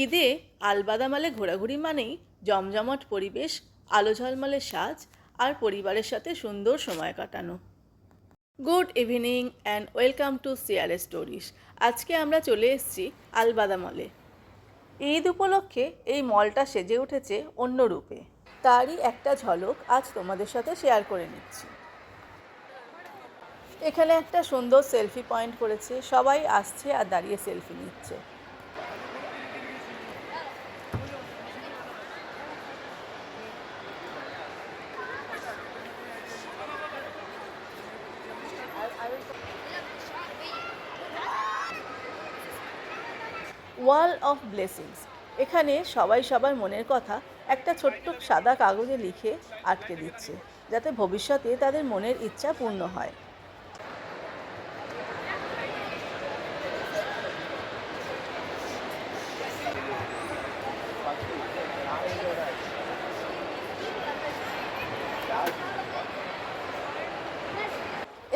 ঈদে আলবাদামালে ঘোরাঘুরি মানেই জমজমাট পরিবেশ, আলো ঝলমলে সাজ আর পরিবারের সাথে সুন্দর সময় কাটানো। Good evening and welcome to CRS stories. আজকে আমরা চলে এসেছি আলবাদা মলে। ঈদ উপলক্ষে এই মলটা সেজে উঠেছে অন্য রূপে, তারই একটা ঝলক আজ তোমাদের সাথে শেয়ার করে নিচ্ছি। এখানে একটা সুন্দর সেলফি পয়েন্ট করেছে, সবাই আসছে আর দাঁড়িয়ে সেলফি নিচ্ছে। ওয়াল অফ ব্লেসিংস, এখানে সবাই সবার মনের কথা একটা ছোট্ট সাদা কাগজে লিখে আটকে দিচ্ছে, যাতে ভবিষ্যতে তাদের মনের ইচ্ছা পূর্ণ হয়।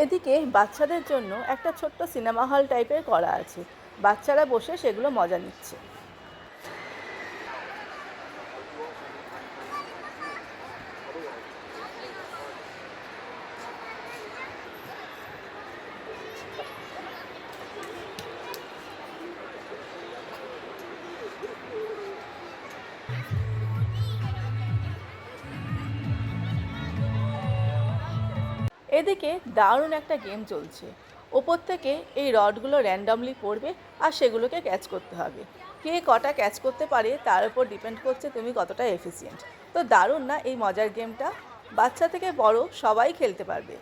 এদিকে বাচ্চাদের জন্য একটা ছোট্ট সিনেমা হল টাইপের করা আছে, বাচ্চারা বসে সেগুলো মজা নিচ্ছে। এদিকে দারুণ একটা গেম চলছে, ওপর থেকে এই রডগুলো র্যান্ডমলি পড়বে আর সেগুলোকে ক্যাচ করতে হবে। কে কটা ক্যাচ করতে পারে তার উপর ডিপেন্ড করছে তুমি কতটা এফিসিয়েন্ট। তো দারুণ না এই মজার গেমটা? বাচ্চা থেকে বড় সবাই খেলতে পারবে।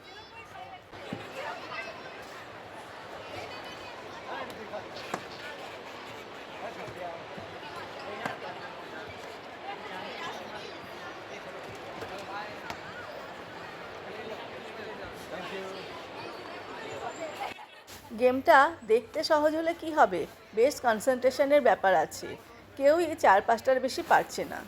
গেমটা দেখতে সহজ হলে কি হবে, বেশ কনসেন্ট্রেশনের ব্যাপার আছে, কেউই 4-5টার বেশি পারছে না।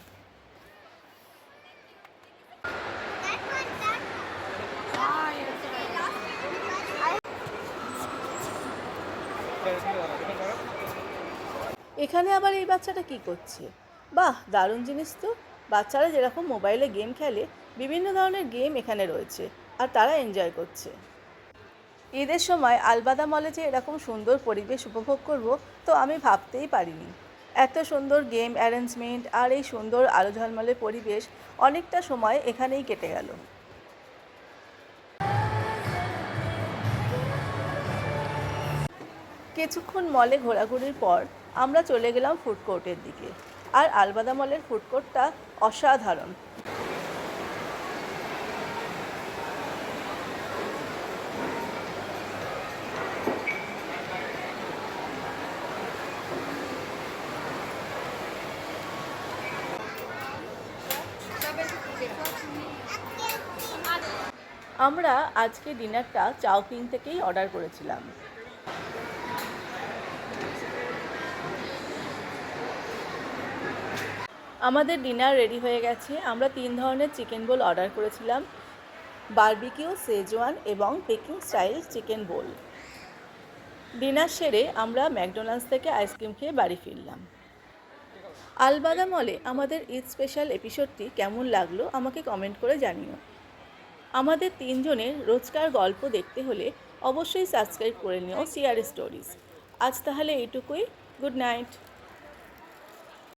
এখানে আবার এই বাচ্চাটা কি করছে? বাহ, দারুণ জিনিস তো। বাচ্চারা যেরকম মোবাইলে গেম খেলে, বিভিন্ন ধরনের গেম এখানে রয়েছে আর তারা এনজয় করছে। ঈদের সময় আলবাদা মলে যে এরকম সুন্দর পরিবেশ উপভোগ করব, তো আমি ভাবতেই পারিনি। এত সুন্দর গেম অ্যারেঞ্জমেন্ট আর এই সুন্দর আলো ঝলমলে পরিবেশ, অনেকটা সময় এখানেই কেটে গেল। কিছুক্ষণ মলে ঘোরাঘুরির পর আমরা চলে গেলাম ফুড কোর্টের দিকে। আর আলবাদা মলের ফুড কোর্টটা অসাধারণ। আমরা আজকে ডিনারটা চাউপিং থেকেই অর্ডার করেছিলাম। আমাদের ডিনার রেডি হয়ে গেছে। আমরা 3 ধরনের চিকেন বোল অর্ডার করেছিলাম, বারবিকিউ, সেজওয়ান এবং পেকিং স্টাইল চিকেন বোল। ডিনার সেরে আমরা ম্যাকডোনাল্ডস থেকে আইসক্রিম খেয়ে বাড়ি ফিরলাম। আলবাদা মলে আমাদের ঈদ স্পেশাল এপিসোডটি কেমন লাগলো আমাকে কমেন্ট করে জানিও। আমাদের 3 জনের রোজকার গল্প দেখতে হলে অবশ্যই সাবস্ক্রাইব করে নিও সিআরএস স্টোরিজ। আজ তাহলে এইটুকুই। Good night.